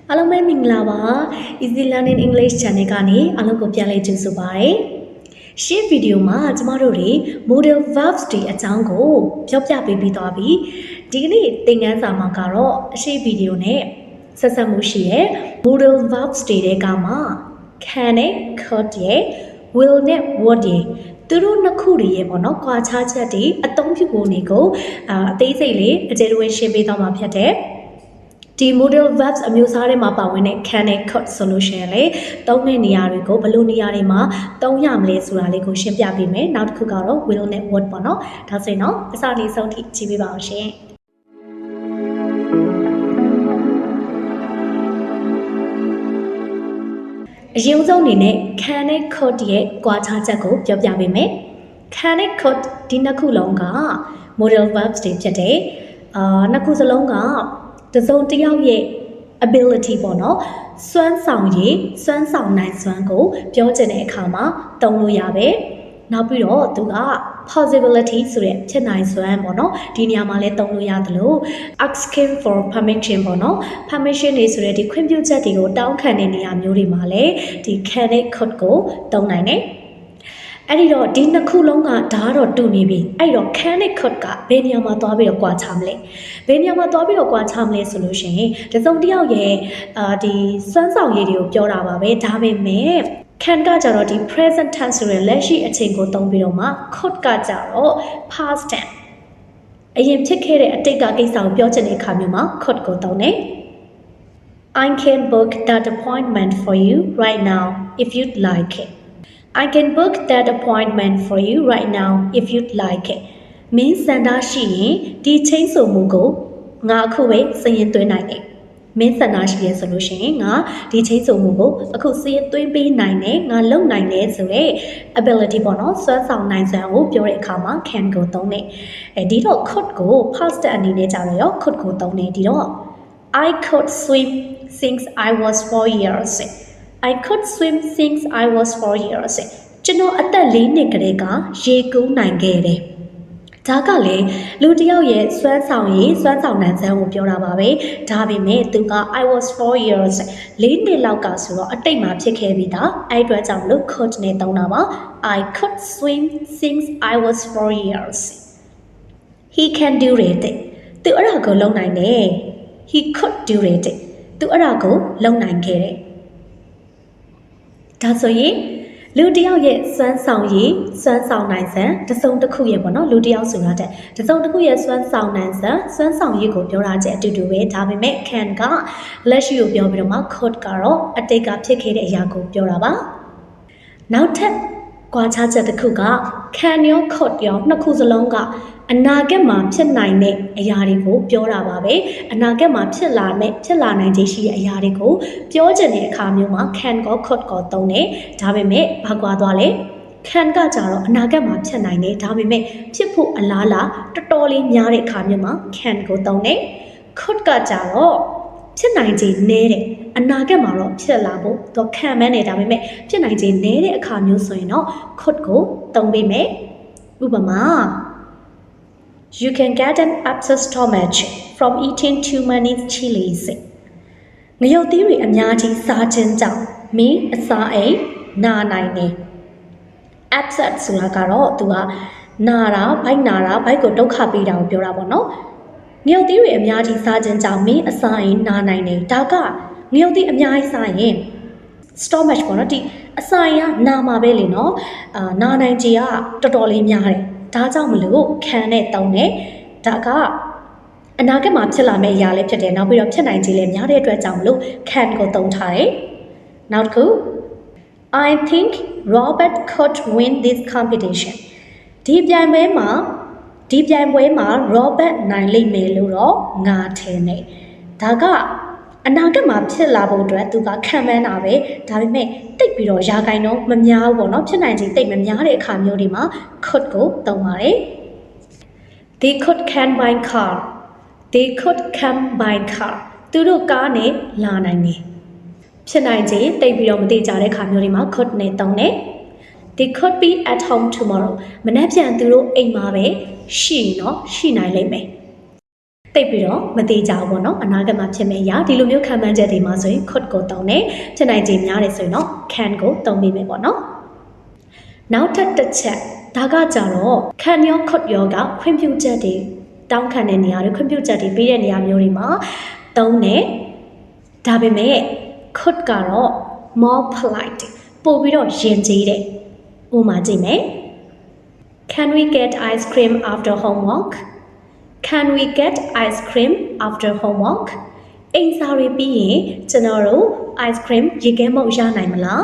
အားလုံးပဲမင်္ဂလာပါ Easy Learning English Channel ကနေအားလုံးကိုပြန်လည်ကြိုဆိုပါရစေ။ရှေ့ဗီဒီယိုမှာကျမတို့တွေ Modal Verbs တွေအကြောင်းကိုပြောပြပေးပြီးသွားပြီ။ဒီကနေ့သင်ခန်းစာမှာကတော့အရှေ့ဗီဒီယိုနဲ့ဆက်စပ်မှုရှိရဲ့ Modal Verbs တွေကမှ can နဲ့ could ရဲ့ will နဲ့ would ရဲ့သူတို့နှစ်ခုတွေရဲ့ပေါ့နော်ကွာခြားချက်တွေအသုံးပြုပုံတွေကိုအသေးစိတ်လေးအကျယ်တွင်ရှင်းပေးသွားမှာဖြစ်တဲ့ဒီ modal verbs အမျိုးအစားတွေမှာပါဝင်တဲ့ can နဲ့ could ဆိုလို့ရှိရင်လေသုံးတဲ့နေရာတွေကိုဘယ်လိုနေရာတွေမှာသုံးရမလဲဆိုတာလေးကိုရှင်းပြပေးမယ်နောက်တစ်ခုကတော့ will နဲ့ would ပေါ့နော်ဒါဆိုရင်တော့အစလေးဆုံးထိကြည့်ပေးပါအောင်ရှင်အရင်ဆုံးအနေနဲ့ can နဲ့ could ရဲ့ကွာခြားချက်ကိုပြောပြပေးမယ် can နဲ့ could ဒီနှစ်ခုလုံးက modal verbs တွေဖြစ်တယ်နှစ်ခုစလုံးကတစုံတစ်ယောက်ရဲ့ ability ပေါ့နော်စွမ်းဆောင်ရည်စွမ်းဆောင်နိုင်စွမ်းကိုပြောချင်တဲ့အခါမှာသုံးလို့ရပဲနောက်ပြီးတော့သူက possibility ဆိုတဲ့ဖြစ်နိုင်စွမ်းပေါ့နော်ဒီနေရာမှာလည်းသုံးလို့ရတယ်လို့ asking for permission ပေါ့နော် permission တွေဆိုတဲ့ဒီခွင့်ပြုချက်တွေကိုတောင်းခံတဲ့နေရာမျိုးတွေမှာလည်းဒီ can နဲ့ could ကိုသုံးနိုင်တယ်အဲ့ဒီတော့ဒီနှစ်ခုလုံးကဒါကတော့တူနေပြီအဲ့တော့ can နဲ့ could ကဘယ်နေရာမှာသွားပြီးတော့ကွာခြားမလဲဘယ်နေရာမှာသွားပြီးတော့ကွာခြားမလဲဆိုလို့ရှိရင်တစုံတစ်ယောက်ရဲ့ဒီစွမ်းဆောင်ရည်တွေကိုပြောတာပါပဲဒါပေမဲ့ can ကကြတော့ဒီ present tense ဆိုတဲ့လက်ရှိအချိန်ကိုသုံးပြီးတော့မှ could ကကြတော့ past tense အရင်ဖြစ်ခဲ့တဲ့အတိတ်ကကိစ္စကိုပြောချင်တဲ့အခါမျိုးမှာ could ကိုသုံးတယ် I can book that appointment for you right now if you'd like it I can book that appointment for you right now if you'd like it မင်းစန္ဒရှိရင်ဒီချိန်ဆိုမှုကိုငါအခုပဲစရင်သွင်းနိုင်တယ်မင်းစန္ဒရှိရဆိုလို့ရှိရင်ငါဒီချိန်ဆိုမှုကိုအခုစရင်သွင်းပေးနိုင်တယ်ငါလုပ်နိုင်တယ်ဆိုရဲ ability ပေါ့နော်စွမ်းဆောင်နိုင်စွမ်းကိုပြောတဲ့အခါမှာ can ကိုသုံးတယ်ဒီတော့ could ကို past အနေနဲ့ကြတော့ရော could ကိုသုံးတယ်ဒီတော့ I could swim since I was 4 years I could swim since I was 4 years ကျွန်တော်အသက်4နှစ်ကလေးကရေကူးနိုင်ခဲ့တယ်ဒါကလည်းလူတစ်ယောက်ရဲ့စွမ်းဆောင်ရည်စွမ်းဆောင်နိုင်စွမ်းကိုပြောတာပါပဲဒါပေမဲ့သူက I was 4 years 4နှစ်လောက်ကဆိုတော့အတိတ်မှာဖြစ်ခဲ့ပြီးသားအဲ့အတွက်ကြောင့်လို့ could နဲ့သုံးတာပါ I could swim since I was 4 years He can do it သူအဲ့ဒါကိုလုပ်နိုင်တယ် He could do it သူအဲ့ဒါကိုလုပ်နိုင်ခဲ့တယ်ဒါဆိုရင်လူတစ်ယောက်ရဲ့စွမ်းဆောင်ရည်စွမ်းဆောင်နိုင်စွမ်းတစုံတစ်ခုရဲ့ပေါ့နော်လူတစ်ယောက်ဆိုတာတဲ့တစုံတစ်ခုရဲ့စွမ်းဆောင်နိုင်စွမ်းစွမ်းဆောင်ရည်ကိုပြောတာချက်အတူတူပဲဒါပေမဲ့ can ကလက်ရှိကိုပြောပြီးတော့မှ could ကတော့အတိတ်ကဖြစ်ခဲ့တဲ့အရာကိုပြောတာပါနောက်ထပ်ကွာခြားချက်တစ်ခုက can ရော could ရောနှစ်ခုစလုံးကအနာဂတ်မှာဖြစ်နိုင်တဲ့အရာတွေကိုပြောတာပါပဲအနာဂတ်မှာဖြစ်လာနိုင်ခြင်းရှိတဲ့အရာတွေကိုပြောချင်တဲ့အခါမျိုးမှာ can ကို could ကိုသုံးတယ်ဒါပေမဲ့ဘာကွာသွားလဲ can ကကြတော့အနာဂတ်မှာဖြစ်နိုင်တယ်ဒါပေမဲ့ဖြစ်ဖို့အလားလားတော်တော်လေးများတဲ့အခါမျိုးမှာ can ကိုသုံးတယ် could ကကြတော့ဖြစ်နိုင်ခြင်းနည်းတယ်အနာဂတ်မှာတော့ဖြစ်လာဖို့တော့ခံမှန်းနေဒါပေမဲ့ဖြစ်နိုင်ခြင်းနည်းတဲ့အခါမျိုးဆိုရင်တော့ could ကိုသုံးပေးမယ်ဥပမာ You can get an upset stomach from eating too many chilies ငရုတ်သီးတွေအများကြီးစားခြင်းကြောင့်မင်းအစာအိမ်နာနိုင်တယ် upset ဆိုတာကတော့သူကနာတာဘိုက်နာတာဘိုက်ကိုဒုက္ခပေးတာကိုပြောတာပေါ့နော်ငရုတ်သီးတွေအများကြီးစားခြင်းကြောင့်မင်းအစာအိမ်နာနိုင်တယ်ဒါကငရုတ်သီးအများကြီးစားရင် stomach ပေါ့နော်ဒီအစာအိမ်ကနာမှာပဲလေနော်နာနိုင်ကြီးကတော်တော်လေးများတယ်ဒါကြောင့်မလို့ can နဲ့သုံးတယ်ဒါကအနာဂတ်မှာဖြစ်လာမယ့်အရာလေးဖြစ်တယ်နောက်ပြီးတော့ဖြစ်နိုင်ခြေလည်းများတဲ့အတွက်ကြောင့်မလို့ can ကိုသုံးထားတယ်နောက်တစ်ခု I think Robert could win this competition ဒီပြိုင်ပွဲမှာ Robert နိုင်လိမ့်မယ်လို့တော့ငါထင်တယ်ဒါကအနာဂတ်မှာဖြစ်လာဖို့အတွက်သူကခံမှန်းတာပဲဒါပေမဲ့တိတ်ပြီးတော့ရာဂိုင်တော့မများဘူးပေါ့နော်ဖြစ်နိုင်ခြေတိတ်မများတဲ့အခါမျိုးတွေမှာ could ကိုသုံးပါတယ် They could can buy car They could can buy car သူတို့ကားနဲ့လာနိုင်တယ်ဖြစ်နိုင်ခြေတိတ်ပြီးတော့မသိကြတဲ့အခါမျိုးတွေမှာ could နဲ့သုံးတယ် They could be at home tomorrow မနေ့ပြန်သူတို့အိမ်မှာပဲရှိရင်တော့ရှိနိုင်လိမ့်မယ် တိတ်ပြီးတော့မသေးကြဘူးပေါ့နော်အနာဂတ်မှာဖြစ်မယ့်အရာဒီလိုမျိုးခံမှန်းချက်တွေမှာဆိုရင် could ကိုသုံးတယ်ဖြစ်နိုင်ခြေများတယ်ဆိုရင်တော့ can ကိုသုံးမိမယ်ပေါ့နော်နောက်ထပ်တစ်ချက်ဒါကကြတော့ can ရော could ရောကခွင့်ပြုချက်တွေတောင်းခံတဲ့နေရာတွေခွင့်ပြုချက်တွေပေးတဲ့နေရာမျိုးတွေမှာသုံးတယ်ဒါပေမဲ့ could ကတော့ more polite ပို့ပြီးတော့ယဉ်ကျေးတယ်ဥပမာကြည့်မယ် Can we get ice cream after homework Can we get ice cream after homework အိမ်စာတွေပြီးရင်ကျွန်တော်တို့ ice cream ရေခဲမုတ်ရနိုင်မလား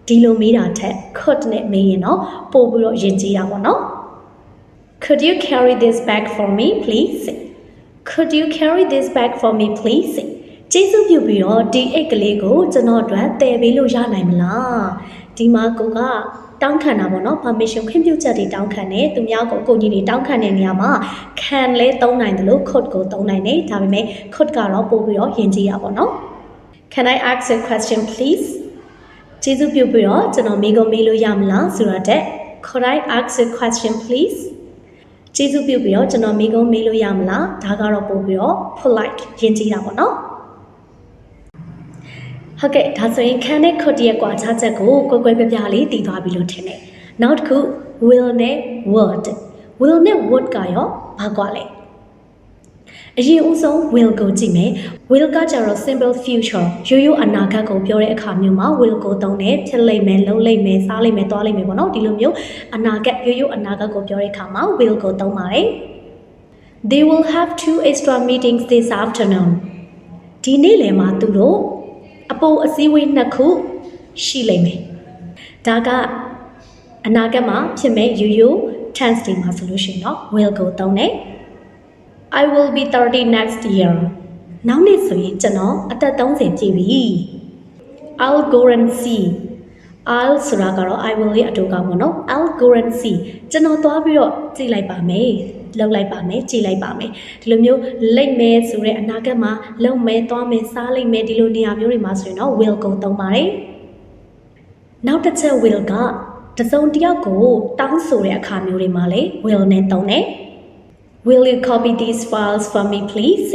ဒီလိုမေးတာထက် could နဲ့မေးရင်တော့ပို့ပြီးတော့ယဉ်ကျေးတာပေါ့နော် Could you carry this bag for me please Could you carry this bag for me please ကျေးဇူးပြုပြီးတော့ဒီအိတ်ကလေးကိုကျွန်တော်အတွက်တည်ပေးလို့ရနိုင်မလားဒီမှာကိုကတောင်းခံတာပေါ့နော် permission ခွင့်ပြုချက်တွေတောင်းခံတယ်သူများကိုအကူအညီတွေတောင်းခံတဲ့နေရာမှာ can လဲသုံးနိုင်တယ်လို့ could ကိုသုံးနိုင်တယ်ဒါပေမဲ့ could ကတော့ပို့ပြီးတော့ယဉ်ကျေးတာပေါ့နော် Can I ask a question please ကျေးဇူးပြုပြီးတော့ကျွန်တော်မေးခွန်းမေးလို့ရမလားဆိုတော့တဲ့ Could I ask a question please ကျေးဇူးပြုပြီးတော့ကျွန်တော်မေးခွန်းမေးလို့ရမလားဒါကတော့ပို့ပြီးတော့ polite ယဉ်ကျေးတာပေါ့နော်ဟုတ်ကဲ့ဒါဆိုရင် can နဲ့ could ရဲ့ကွာခြားချက်ကိုကိုယ်ကိုယ်ပြပြလေးသိသွားပြီလို့ထင်တယ်နောက်တစ်ခု will နဲ့ would will နဲ့ would ကရောဘာကွာလဲအရင်ဦးဆုံး will ကိုကြည့်မယ် will ကကြတော့ simple future ရိုးရိုးအနာဂတ်ကိုပြောတဲ့အခါမျိုးမှာ will ကိုသုံးတယ်ဖြစ်လိမ့်မယ်လုပ်လိမ့်မယ်စားလိမ့်မယ်သွားလိမ့်မယ်ပေါ့နော်ဒီလိုမျိုးအနာဂတ်ရိုးရိုးအနာဂတ်ကိုပြောတဲ့အခါမှာ will ကိုသုံးပါတယ် They will have 2 extra meetings this afternoon ဒီနေ့လယ်မှာသူတို့အပိုအစည်းအဝေးနှစ်ခုရှိလိမ့်မယ်ဒါကအနာဂတ်မှာဖြစ်မဲ့ရိုးရိုး tense တွေမှာဆိုလို့ရှိရင်တော့ will ကိုသုံးတယ် I will be 30 next year နောက်နှစ်ဆိုရင်ကျွန်တော်အသက်30ပြည့်ပြီ I'll go and see I'll ဆိုတာကတော့ I will ရဲ့အတူကပေါ့နော် I'll go and see ကျွန်တော်သွားပြီးတော့ကြည့်လိုက်ပါမယ်လောက်လိုက်ပါမယ်ကြည့်လိုက်ပါမယ်ဒီလိုမျိုးလိမ့်မယ်ဆိုတဲ့အနာဂတ်မှာလုံမယ်သွားမယ်စားလိမ့်မယ်ဒီလိုနေရာမျိုးတွေမှာဆိုရင်တော့ will ကိုသုံးပါတယ်နောက်တစ်ချက် will ကတစုံတစ်ယောက်ကိုတောင်းဆိုတဲ့အခါမျိုးတွေမှာလေ will နဲ့သုံးတယ် Will you copy these files for me please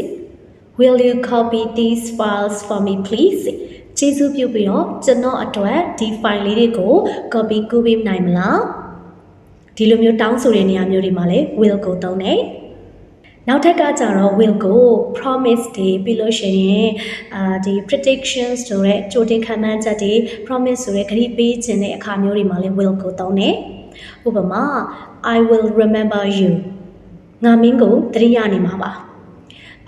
Will you copy these files for me please ကျေးဇူးပြုပြီးတော့ကျွန်တော်အတွက်ဒီ file လေးတွေကို copy ကူးပေးနိုင်မလားဒီလိုမျိုးတောင်းဆိုတဲ့နေရာမျိုးတွေမှာလည်း will ကိုသုံးတယ်နောက်ထပ်ကကြတော့ will ကို promise တွေပြီးလို့ရှိရင်ဒီ predictions ဆိုတဲ့ကြိုတင်ခန့်မှန်းချက်တွေ promise ဆိုတဲ့ကတိပေးခြင်းတဲ့အခါမျိုးတွေမှာလည်း will ကိုသုံးတယ်ဥပမာ I will remember you ငါမင်းကိုသတိရနေမှာပါ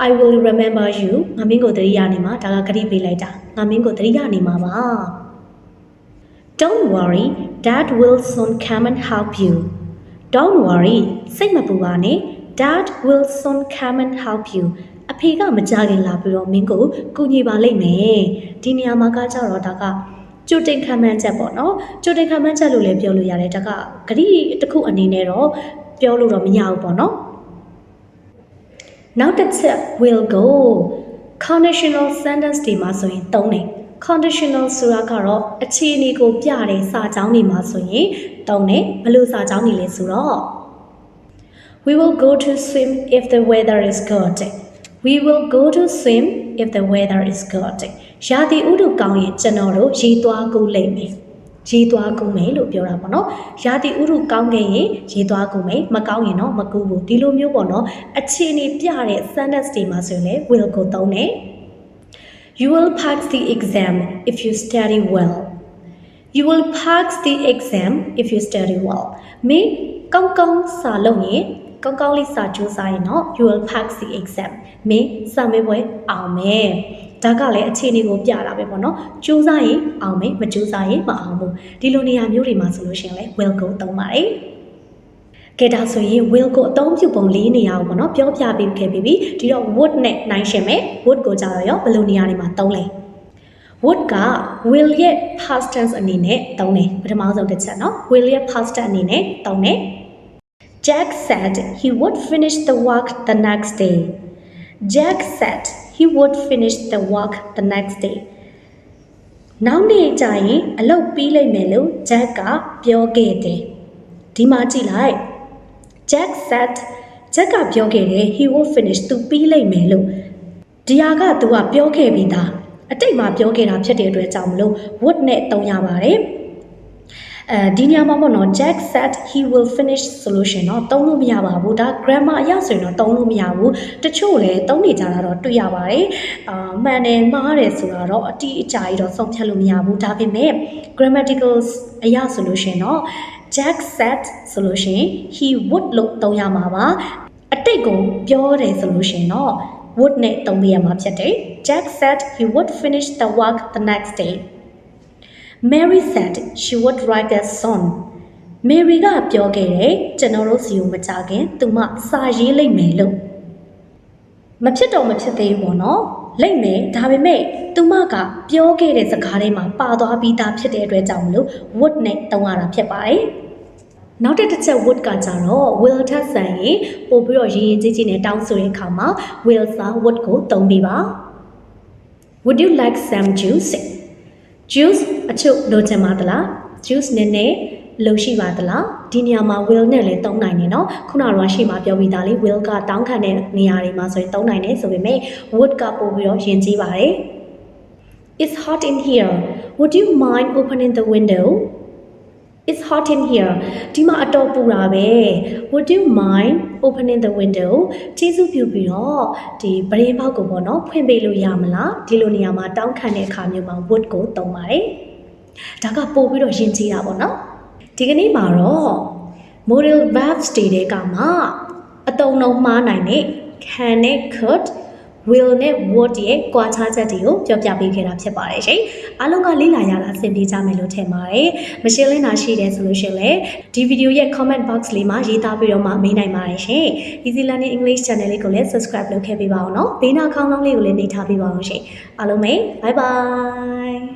I will remember you ငါမင်းကိုသတိရနေမှာဒါကကတိပေးလိုက်တာငါမင်းကိုသတိရနေမှာပါ Don't worry Dad will soon come and help you Don't worry စိတ်မပူပါနဲ့ Dad will soon come and help you အဖေကမကြခင်လာပြီးတော့မင်းကိုကူညီပါလိမ့်မယ်ဒီနေရာမှာကကြတော့ဒါကကြိုတင်ခံမှန်းချက်ပေါ့နော်ကြိုတင်ခံမှန်းချက်လို့လည်းပြောလို့ရတယ်ဒါကဂတိတစ်ခုအနေနဲ့တော့ပြောလို့တော့မရဘူးပေါ့နော်နောက်တစ်ချက် will ကို conditional sentence တွေမှာဆိုရင်သုံးတယ် conditional ဆိုတာကတော့အခြေအနေကိုပြတဲ့စာကြောင်းတွေမှာဆိုရင်သုံးတယ်ဘယ်လိုစာကြောင်းတွေလဲဆိုတော့ We will go to swim if the weather is good We will go to swim if the weather is good ရာသီဥတုကောင်းရင်ကျွန်တော်တို့ရေသွားကူးလိမ့်မယ်ရေသွားကူးမယ်လို့ပြောတာပေါ့နော်ရာသီဥတုကောင်းခဲ့ရင်ရေသွားကူးမယ်မကောင်းရင်တော့မကူးဘူးဒီလိုမျိုးပေါ့နော်အခြေအနေပြတဲ့ sentence တွေမှာဆိုရင်လည်း will ကိုသုံးတယ် You will pass the exam if you study well You will pass the exam if you study well မင်းကောင်းကောင်းစာလုပ်ရင်ကောင်းကောင်းလေးစာကြိုးစားရင်တော့ you will pass the exam မင်းစာမေးပွဲအောင်မယ်ဒါကလည်းအခြေအနေကိုပြတာပဲပေါ့နော်ကြိုးစားရင်အောင်မယ်မကြိုးစားရင်မအောင်ဘူးဒီလိုနေရာမျိုးတွေမှာဆိုလို့ရှိရင်လည်း will ကိုသုံးပါတယ်ကဲဒါဆိုရင် will ကိုအသုံးပြုပုံ၄နေရာကိုပေါ့နော်ပြောပြပေးခဲ့ပြီးပြီဒီတော့ would နဲ့နိုင်ရှင်မယ် would ကိုကြတော့ရောဘယ်လိုနေရာတွေမှာသုံးလဲ would က will ရဲ့ past tense အနေနဲ့သုံးတယ်ပထမဆုံးတစ်ချက်နော် will ရဲ့ past tense အနေနဲ့သုံးတယ်Jack said he would finish the work the next day. Jack said he would finish the work the next day. နောက်နေ့ကျရင်အလုပ်ပြီးလိမ့်မယ်လို့ Jack ကပြောခဲ့တယ်။ဒီမှာကြည့်လိုက် Jack said ဂျက်ကပြောခဲ့တယ် he will finish သူပြီးလိမ့်မယ်လို့ဒီဟာကသူကပြောခဲ့ပြီးသားအတိတ်မှာပြောခဲ့တာဖြစ်တဲ့အတွက်ကြောင့်မလို့ would နဲ့သုံးရပါတယ်ဒီညမှာပေါ့နော် Jack said he will finish solution เนาะသုံးလို့မရပါဘူးဒါ grammar အရဆိုရင်တော့သုံးလို့မရဘူးတချို့လည်းသုံးနေကြတာတော့တွေ့ရပါတယ်မှန်တယ်မှားတယ်ဆိုတာတော့အတိအကျကြီးတော့ဆုံးဖြတ်လို့မရဘူးဒါပေမဲ့ grammatical အရ solution เนาะ Jack said solution he would လို့သုံးရမှာပါအတိတ်ကိုပြောတယ်ဆိုလို့ရှိရင်တော့ would နဲ့သုံးပြရမှာဖြစ်တယ် Jack said he would finish the work the next day Mary said she would write a song Mary ကပြောခဲ့တယ်ကျွန်တော်တို့စီကိုမကြခင်သူမစာရေးလိုက်မယ်လို့မဖြစ်တော့မဖြစ်သေးဘူးပေါ့နော်လိုက်မယ်ဒါပေမဲ့သူမကပြောခဲ့တဲ့စကားထဲမှာပါသွားပြီးသားဖြစ်တဲ့အတွက်ကြောင့်မလို့ would နဲ့သုံးရတာဖြစ်ပါတယ်နောက်တစ်ချက် would ကကြတော့ will ထပ်ဆန်ရင်ပို့ပြီးတော့ရင်းရင်းကြီးကြီးနဲ့တောင်းဆိုတဲ့အခါမှာ will စာ would ကိုသုံးပေးပါ Would you like some juice juice အချုပ်လိုချင်ပါသလား juice နည်းနည်းလိုရှိပါသလားဒီနေရာမှာ will နဲ့လည်းသုံးနိုင်တယ်เนาะခုနကတော့ရှေ့မှာပြောပြီးသားလေ will ကတောင်းခံတဲ့နေရာတွေမှာဆိုရင်သုံးနိုင်တယ်ဆိုပေမဲ့ would ကပို့ပြီးတော့ယဉ်ကျေးပါတယ် It's hot in here Would you mind opening the window It's hot in here ဒီမှာအတော်ပူတာပဲ Would you mind opening the window ကျေးဇူးပြုပြီးတော့ဒီပရင်းပေါက်ကိုပေါ့နော်ဖွင့်ပေးလို့ရမလားဒီလိုနေရာမှာတောင်းခံတဲ့အခါမျိုးမှာ would ကိုသုံးပါတယ်ဒါကပို့ပြီးတော့ယဉ်ကျေးတာပေါ့နော်ဒီကနေ့မှာတော့ modal verbs တွေကမှအတုံးလုံးမှားနိုင်တဲ့ can နဲ့ could will နဲ့ would ရဲ့ကွာခြားချက်တွေကိုပြောပြပေးခဲ့တာဖြစ်ပါတယ်ရှင်အားလုံးကလေ့လာရတာအဆင်ပြေကြမယ်လို့ထင်ပါတယ်မရှင်းလင်းတာရှိတယ်ဆိုလို့ရှိရင်လည်းဒီဗီဒီယိုရဲ့ comment box လေးမှာရေးသားပြီးတော့မှမေးနိုင်ပါတယ်ရှင် Easy Learning English Channel လေးကိုလည်း subscribe လုပ်ခဲ့ပေးပါဦးနော်ဘေးနားခေါင်းလောင်းလေးကိုလည်းနှိပ်ထားပေးပါအောင်ရှင်အားလုံးပဲ bye bye